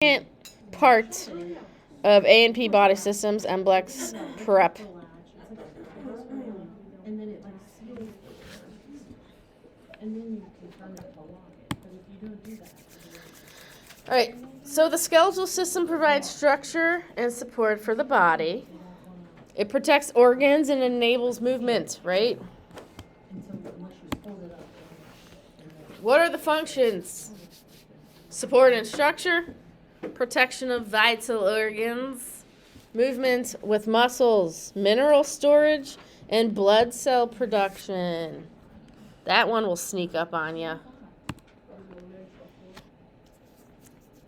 Second part of A&P Body Systems Mblex Prep. Alright, so the skeletal system provides structure and support for the body. It protects organs and enables movement, right? What are the functions? Support and structure, protection of vital organs, movement with muscles, mineral storage, and blood cell production. That one will sneak up on you.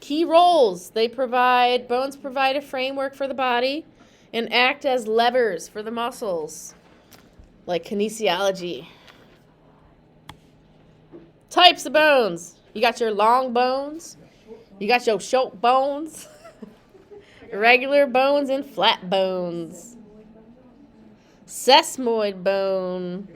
Key roles. Bones provide a framework for the body and act as levers for the muscles, like kinesiology. Types of bones. You got your long bones. You got your short bones. Regular bones and flat bones. Sesamoid bone.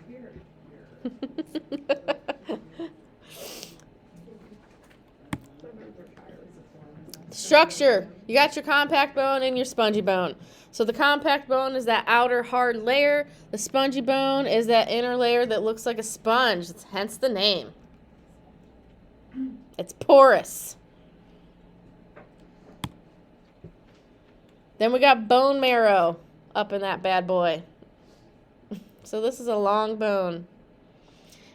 Structure. You got your compact bone and your spongy bone. So the compact bone is that outer hard layer. The spongy bone is that inner layer that looks like a sponge. Hence the name. It's porous. Then we got bone marrow up in that bad boy. So this is a long bone.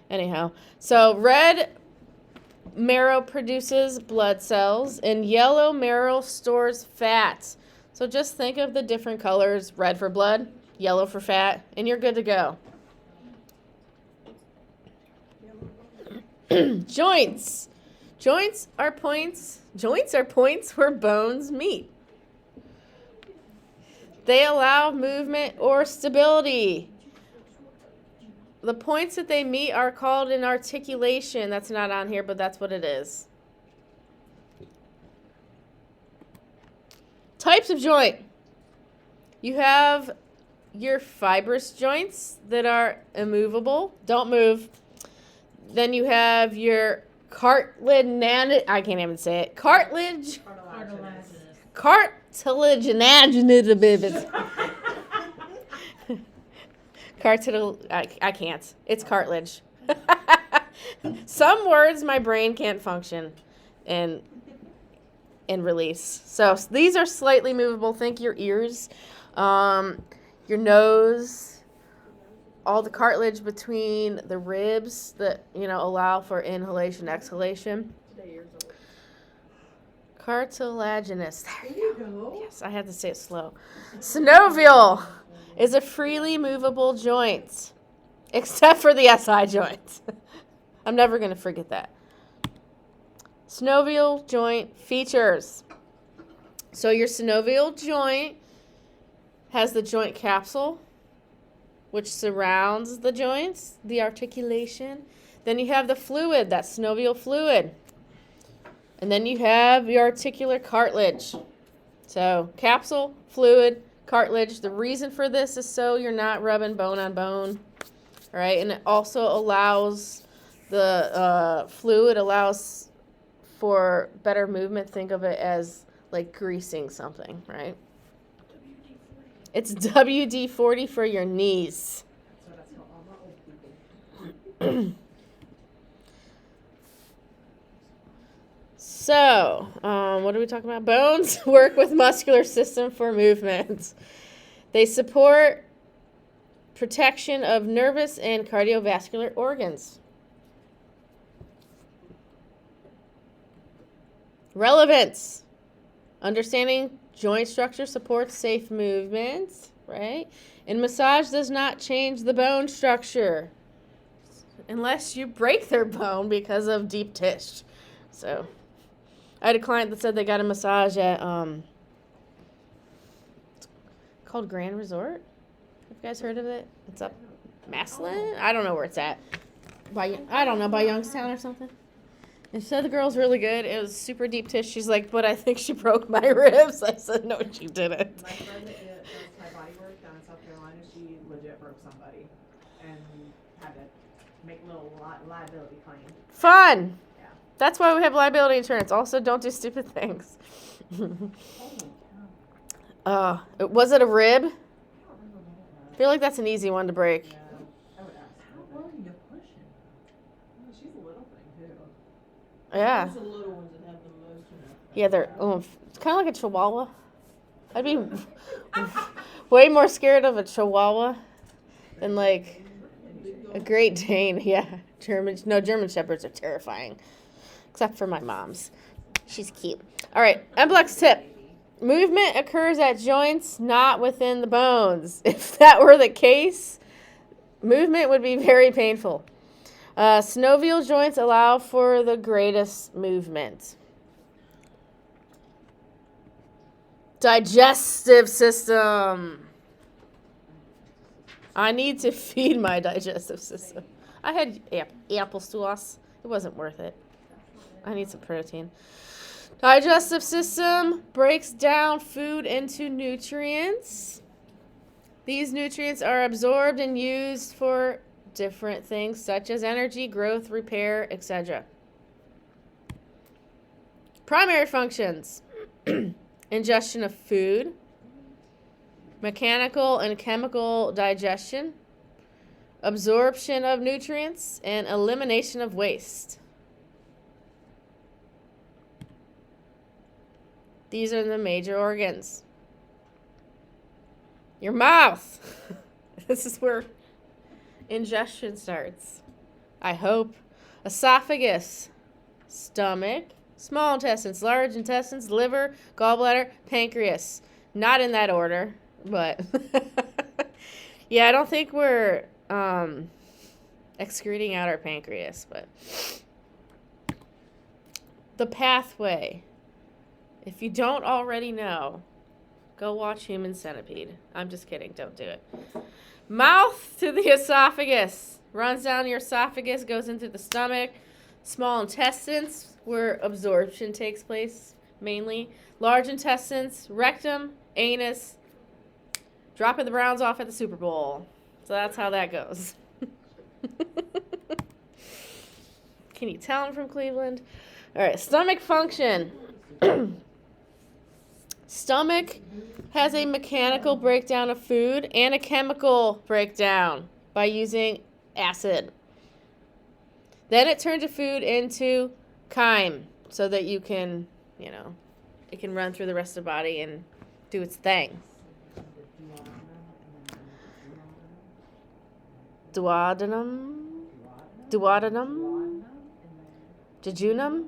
Anyhow, so red marrow produces blood cells and yellow marrow stores fat. So just think of the different colors, red for blood, yellow for fat, and you're good to go. Joints. Joints are points where bones meet. They allow movement or stability. The points that they meet are called an articulation. That's not on here, but that's what it is. Types of joint. You have your fibrous joints that are immovable. Don't move. Then you have your cartilaginous. I can't even say it. Cartilaginous. I can't. It's cartilage. Some words my brain can't function and release. So these are slightly movable. Think your ears, your nose, all the cartilage between the ribs that allow for inhalation, exhalation. Cartilaginous. There you go. Yes, I had to say it slow. Synovial is a freely movable joint, except for the SI joint. I'm never going to forget that. Synovial joint features. So your synovial joint has the joint capsule, which surrounds the joints, the articulation. Then you have the fluid, that synovial fluid. And then you have your articular cartilage. So capsule, fluid, cartilage. The reason for this is so you're not rubbing bone on bone, right? And it also allows the fluid allows for better movement. Think of it as like greasing something, right? It's WD-40 for your knees. So, what are we talking about? Bones work with muscular system for movement. They support protection of nervous and cardiovascular organs. Relevance. Understanding joint structure supports safe movement, right? And massage does not change the bone structure unless you break their bone because of deep tissue. So I had a client that said they got a massage at it's called Grand Resort. Have you guys heard of it? It's up Maslin? I don't know where it's at. By Youngstown or something. And she said the girl's really good. It was super deep tissue. She's like, but I think she broke my ribs. I said, no, she didn't. My friend that does my body work down in South Carolina, she legit broke somebody and had to make a little liability claim. Fun. Yeah. That's why we have liability insurance. Also, don't do stupid things. Was it a rib? I feel like that's an easy one to break. Yeah, I would ask. How low are you pushing? Oh, she's a little thing too. Yeah. Those are the little ones that have the most, Yeah, they're it's kind of like a chihuahua. I'd be way more scared of a chihuahua than like a Great Dane. Yeah, German Shepherds are terrifying, except for my mom's. She's cute. All right, Mblex tip. Movement occurs at joints not within the bones. If that were the case, movement would be very painful. Synovial joints allow for the greatest movement. Digestive system. I need to feed my digestive system. I had apple sauce. It wasn't worth it. I need some protein. Digestive system breaks down food into nutrients. These nutrients are absorbed and used for different things such as energy, growth, repair, etc. Primary functions. Ingestion of food, mechanical and chemical digestion, absorption of nutrients, and elimination of waste. These are the major organs. Your mouth. This is where ingestion starts. I hope. Esophagus, stomach, small intestines, large intestines, liver, gallbladder, pancreas. Not in that order, but yeah, I don't think we're excreting out our pancreas, but the pathway. If you don't already know, go watch Human Centipede. I'm just kidding. Don't do it. Mouth to the esophagus. Runs down your esophagus, goes into the stomach. Small intestines, where absorption takes place, mainly. Large intestines, rectum, anus. Dropping the Browns off at the Super Bowl. So that's how that goes. Can you tell I'm from Cleveland? All right, stomach function. Stomach has a mechanical breakdown of food and a chemical breakdown by using acid. Then it turns the food into chyme so that you can, it can run through the rest of the body and do its thing. Duodenum? Jejunum?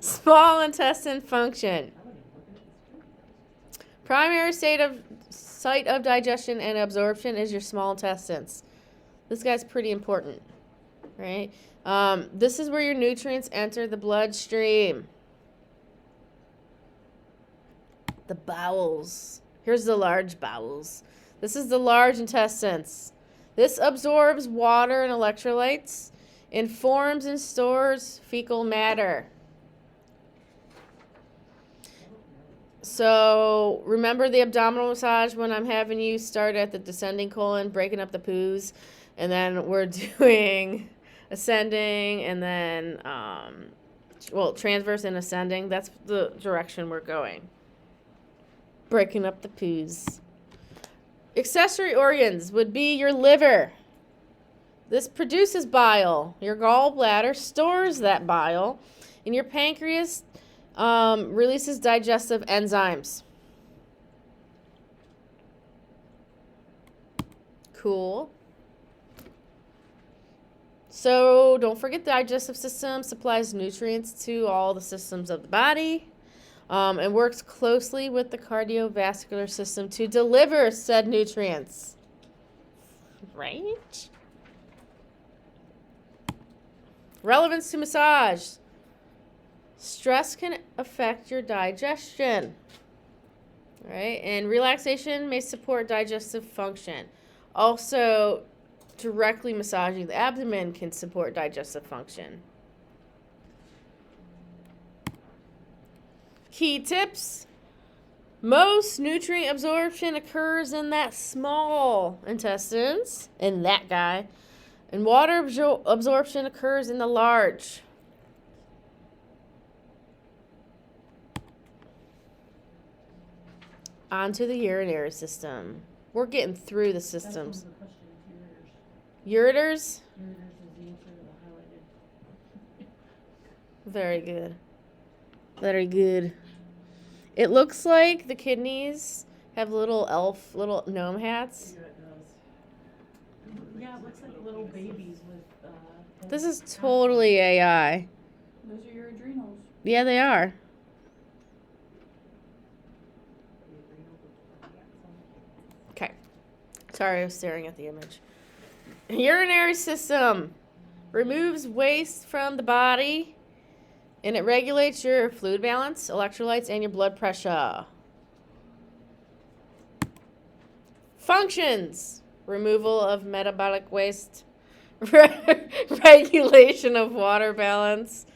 Small intestine function. Primary site of digestion and absorption is your small intestines. This guy's pretty important, right? This is where your nutrients enter the bloodstream. The bowels. Here's the large bowels. This is the large intestines. This absorbs water and electrolytes and forms and stores fecal matter. So remember the abdominal massage when I'm having you start at the descending colon, breaking up the poos, and then we're doing ascending and then, transverse and ascending. That's the direction we're going. Breaking up the poos. Accessory organs would be your liver. This produces bile. Your gallbladder stores that bile, and your pancreas releases digestive enzymes. Cool. So don't forget the digestive system supplies nutrients to all the systems of the body and works closely with the cardiovascular system to deliver said nutrients. Right? Relevance to massage. Stress can affect your digestion. All right? And relaxation may support digestive function. Also, directly massaging the abdomen can support digestive function. Key tips. Most nutrient absorption occurs in that small intestines, in that guy. And water absorption occurs in the large. Onto the urinary system. We're getting through the That's one systems. of the questions, ureters. Ureters? Ureters is the answer to the highlighted. Very good. Very good. It looks like the kidneys have little gnome hats. Yeah, it does. Yeah, it looks like little babies with, This is totally AI. Those are your adrenals. Yeah, they are. Okay. Sorry, I was staring at the image. Urinary system removes waste from the body and it regulates your fluid balance, electrolytes, and your blood pressure. Functions: removal of metabolic waste, regulation of water balance,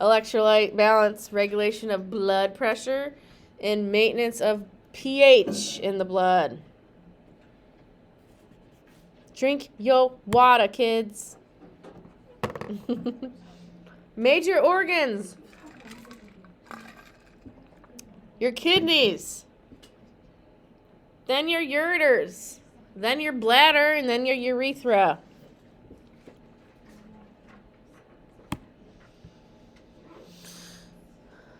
electrolyte balance, regulation of blood pressure, and maintenance of pH in the blood. Drink your water, kids. Major organs: your kidneys, then your ureters, then your bladder, and then your urethra.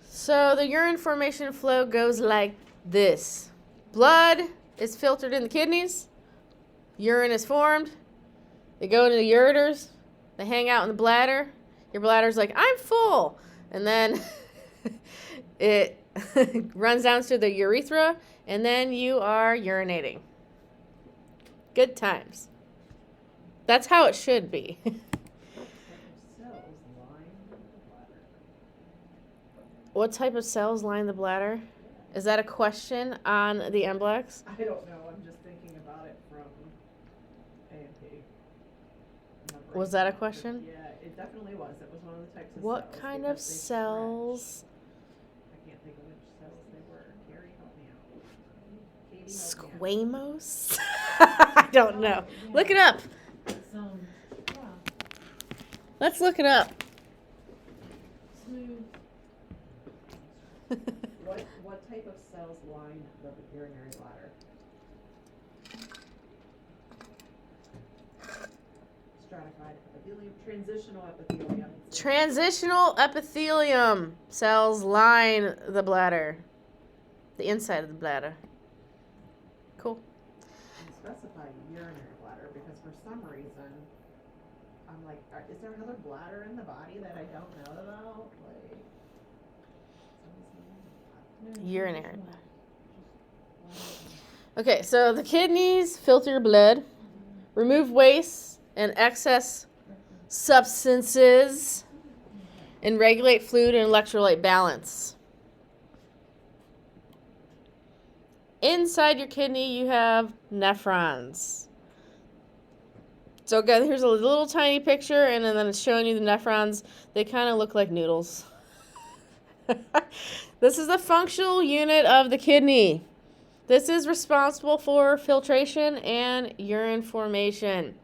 So the urine formation flow goes like this. Blood is filtered in the kidneys. Urine is formed. They go into the ureters. They hang out in the bladder. Your bladder's like, I'm full. And then it runs down to the urethra, and then you are urinating. Good times. That's how it should be. What type of cells line the bladder? Is that a question on the Mblex? I don't know. I'm just thinking about it from A&P. Was that a question? Yeah, it definitely was. It was one of the types of What cells. kind of because they cells? stretch. I can't think of which cells they were. Carrie, help me out. Katie, help me out. Squamous? I don't know. Look it up. Yeah. Let's look it up. Smooth. What type of cells line the urinary bladder? Stratified epithelium, transitional epithelium. Transitional epithelium cells line the bladder, the inside of the bladder. Cool. And specify urinary bladder because for some reason I'm like, is there another bladder in the body that I don't know about? Like, Urinary. Okay, so the kidneys filter your blood, remove waste and excess substances, and regulate fluid and electrolyte balance. Inside your kidney, you have nephrons. So again, here's a little tiny picture, and then it's showing you the nephrons. They kind of look like noodles. This is the functional unit of the kidney. This is responsible for filtration and urine formation.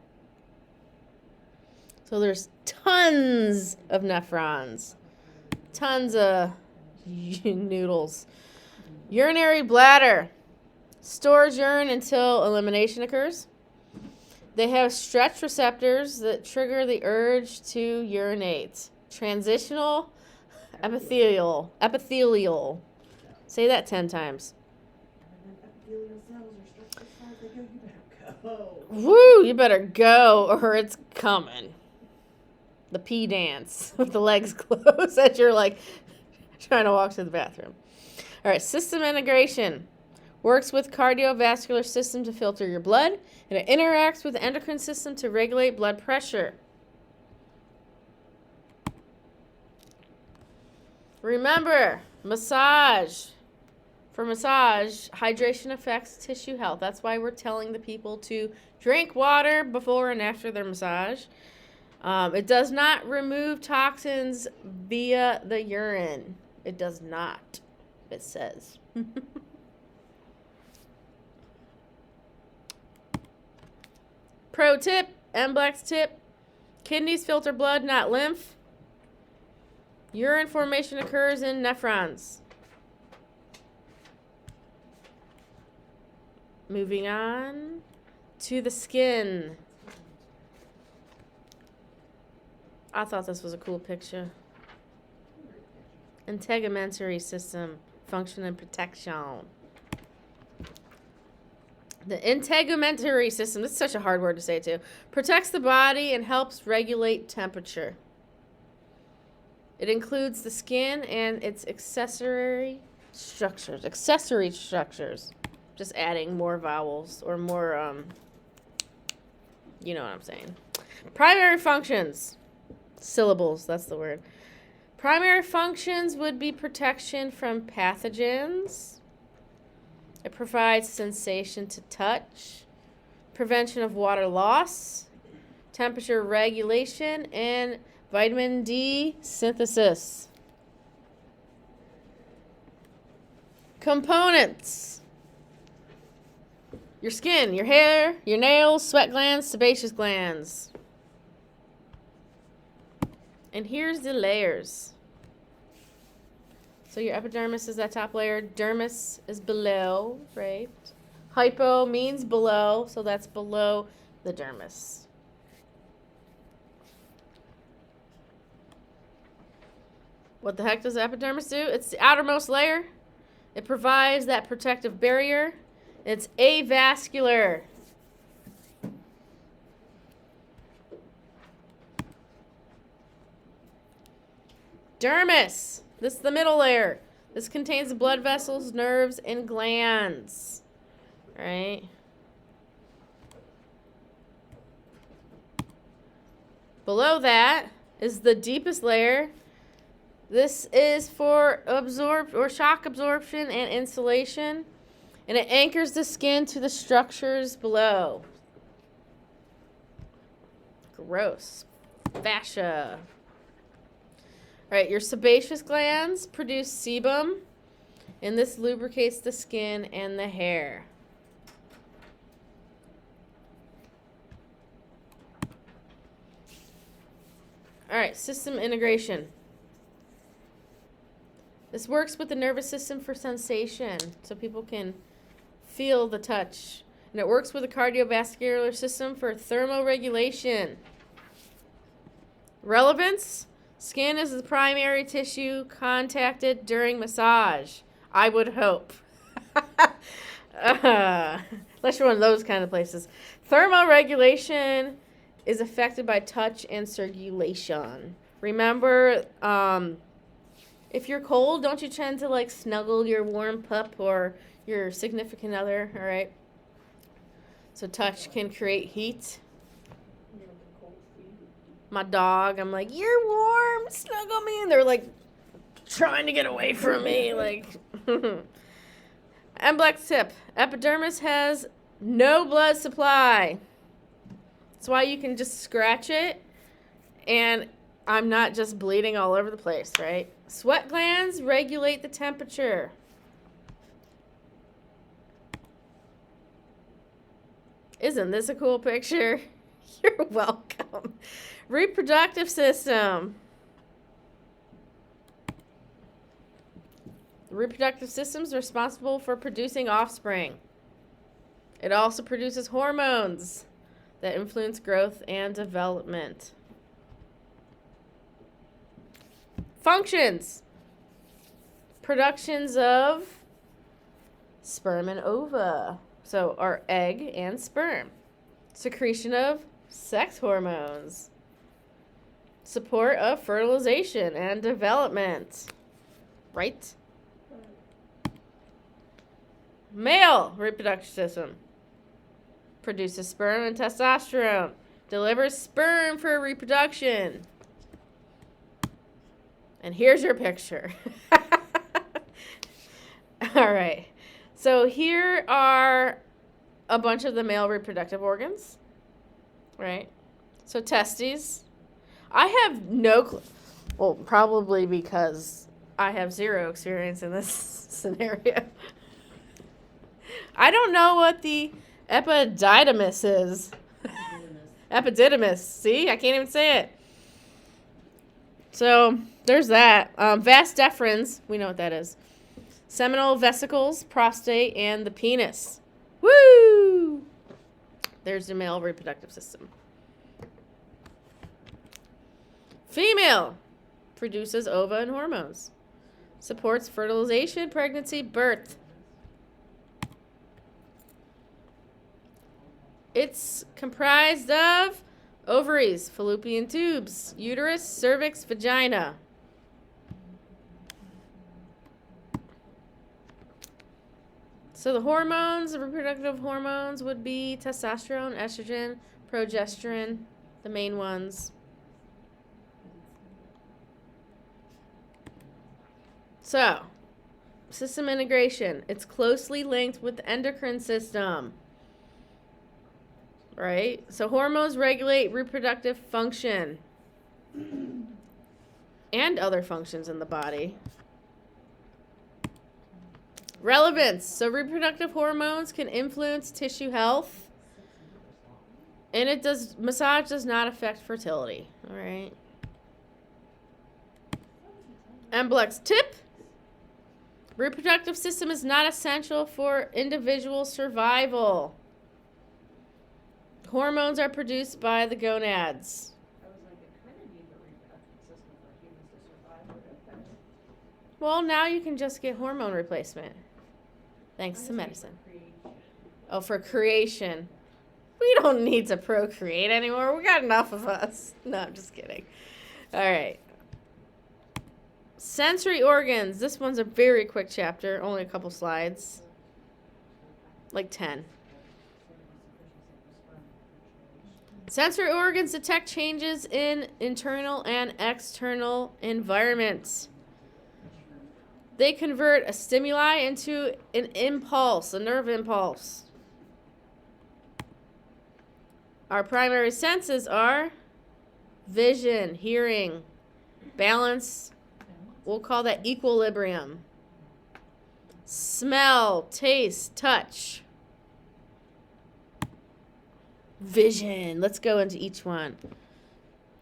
So there's tons of nephrons. Tons of noodles. Urinary bladder stores urine until elimination occurs. They have stretch receptors that trigger the urge to urinate. Transitional epithelial. Say that 10 times. epithelial cells are stretched as far as they go. You better go. Woo, you better go or it's coming. The pee dance with the legs closed as you're like trying to walk to the bathroom. All right, system integration. Works with cardiovascular system to filter your blood, and it interacts with the endocrine system to regulate blood pressure. Remember, massage. For massage, hydration affects tissue health. That's why we're telling the people to drink water before and after their massage. It does not remove toxins via the urine. It does not, it says. Pro tip, Mblex tip, Kidneys filter blood, not lymph. Urine formation occurs in nephrons. Moving on to the skin. I thought this was a cool picture. Integumentary system, function and protection. The integumentary system, this is such a hard word to say too, protects the body and helps regulate temperature. It includes the skin and its accessory structures. Accessory structures. Just adding more vowels or more, you know what I'm saying. Primary functions. Syllables, that's the word. Primary functions would be protection from pathogens. It provides sensation to touch, prevention of water loss, temperature regulation, and vitamin D synthesis. Components. Your skin, your hair, your nails, sweat glands, sebaceous glands. And here's the layers. So your epidermis is that top layer. Dermis is below, right? Hypo means below, so that's below the dermis. What the heck does the epidermis do? It's the outermost layer. It provides that protective barrier. It's avascular. Dermis. This is the middle layer. This contains the blood vessels, nerves, and glands. All right. Below that is the deepest layer. This is for shock absorption and insulation, and it anchors the skin to the structures below. Gross. Fascia. All right, your sebaceous glands produce sebum, and this lubricates the skin and the hair. All right, system integration. This works with the nervous system for sensation, so people can feel the touch. And it works with the cardiovascular system for thermoregulation. Relevance. Skin is the primary tissue contacted during massage. I would hope. Unless you're one of those kind of places. Thermoregulation is affected by touch and circulation. Remember, if you're cold, don't you tend to like snuggle your warm pup or your significant other, all right? So touch can create heat. My dog, I'm like, you're warm, snuggle me. And they're like trying to get away from me. Like, Mblex tip. Epidermis has no blood supply. That's why you can just scratch it and I'm not just bleeding all over the place, right? Sweat glands regulate the temperature. Isn't this a cool picture? You're welcome. Reproductive system. The reproductive system is responsible for producing offspring. It also produces hormones that influence growth and development. Functions. Productions of sperm and ova. So our egg and sperm. Secretion of sex hormones. Support of fertilization and development. Right? Male reproductive system. Produces sperm and testosterone. Delivers sperm for reproduction. And here's your picture. All right. So here are a bunch of the male reproductive organs. Right? So testes. I have no clue. Well, probably because I have zero experience in this scenario. I don't know what the epididymis is. Epididymis. See? I can't even say it. So, there's that. Vas deferens. We know what that is. Seminal vesicles, prostate, and the penis. Woo! There's the male reproductive system. Female produces ova and hormones. Supports fertilization, pregnancy, birth. It's comprised of ovaries, fallopian tubes, uterus, cervix, vagina. So the hormones, the reproductive hormones would be testosterone, estrogen, progesterone, the main ones. So, system integration. It's closely linked with the endocrine system. Right? So hormones regulate reproductive function and other functions in the body. Relevance. So reproductive hormones can influence tissue health. And massage does not affect fertility. All right. Mblex tip. Reproductive system is not essential for individual survival. Hormones are produced by the gonads. I was like, it kind of needs a reproductive system for humans to survive, but okay. Well, now you can just get hormone replacement. Thanks to medicine. Oh, for creation. We don't need to procreate anymore. We got enough of us. No, I'm just kidding. All right. Sensory organs. This one's a very quick chapter. Only a couple slides. Like 10. Sensory organs detect changes in internal and external environments. They convert a stimuli into an impulse, a nerve impulse. Our primary senses are vision, hearing, balance. We'll call that equilibrium. Smell, taste, touch. Vision. Let's go into each one.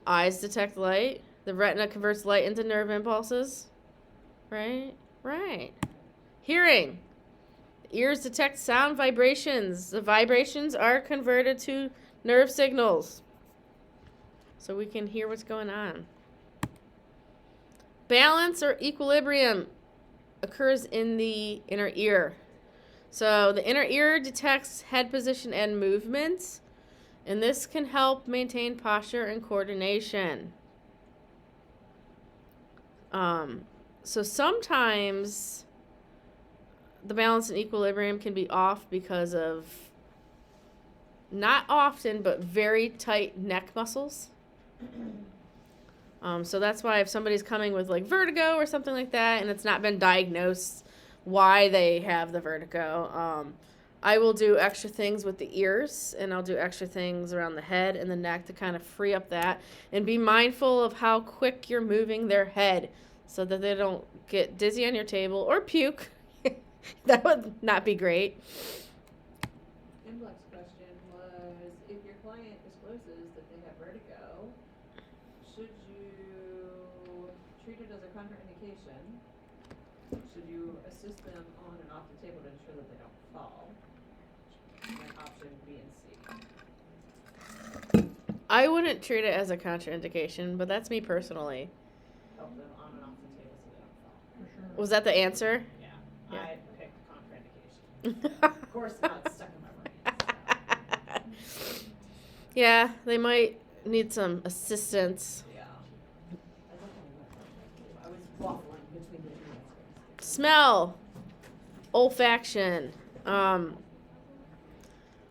Eyes detect light. The retina converts light into nerve impulses. Right? Right. Hearing. Ears detect sound vibrations. The vibrations are converted to nerve signals. So we can hear what's going on. Balance or equilibrium occurs in the inner ear. So the inner ear detects head position and movement. And this can help maintain posture and coordination. So sometimes the balance and equilibrium can be off because of, not often, but very tight neck muscles. So that's why if somebody's coming with like vertigo or something like that and it's not been diagnosed why they have the vertigo, I will do extra things with the ears, and I'll do extra things around the head and the neck to kind of free up that. And be mindful of how quick you're moving their head so that they don't get dizzy on your table or puke. That would not be great. Mblex question was, if your client discloses that they have vertigo, should you treat it as a contraindication? Should you assist them on and off the table to ensure that they don't fall? And option B and C. I wouldn't treat it as a contraindication, but that's me personally. Help them on and off the table so they don't fall. For sure. Was that the answer? Yeah, Yeah. I picked contraindication. Of course, now it's stuck in my brain. So. Yeah, they might need some assistance. Yeah. I was waffling between the two answers. Smell, olfaction.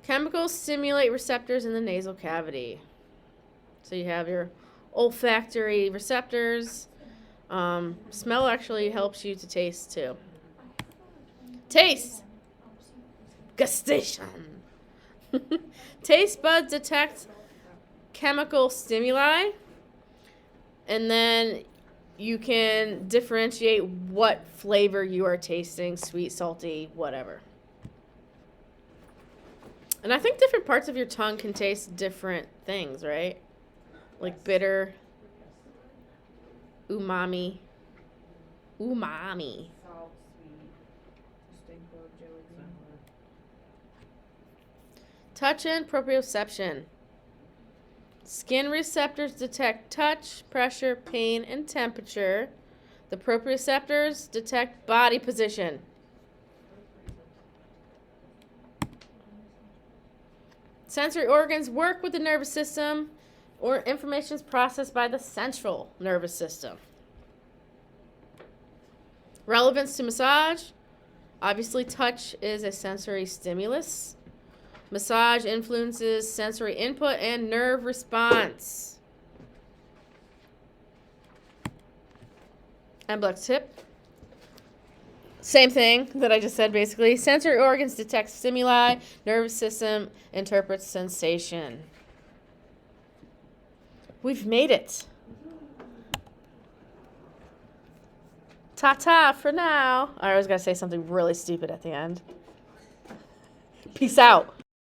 Chemicals stimulate receptors in the nasal cavity. So you have your olfactory receptors. Smell actually helps you to taste too. Taste. Gustation. Taste buds detect chemical stimuli, and then you can differentiate what flavor you are tasting, sweet, salty, whatever. And I think different parts of your tongue can taste different things, right? Like Yes. bitter, Yes. umami. Umami. Salt, sweet, Distinct jelly bean. similar. Touch and proprioception. Skin receptors detect touch, pressure, pain, and temperature. The proprioceptors detect body position. Sensory organs work with the nervous system, or information is processed by the central nervous system. Relevance to massage. Obviously, touch is a sensory stimulus. Massage influences sensory input and nerve response. Mblex tip. Same thing that I just said, basically. Sensory organs detect stimuli. Nervous system interprets sensation. We've made it. Ta-ta for now. I always got to say something really stupid at the end. Peace out.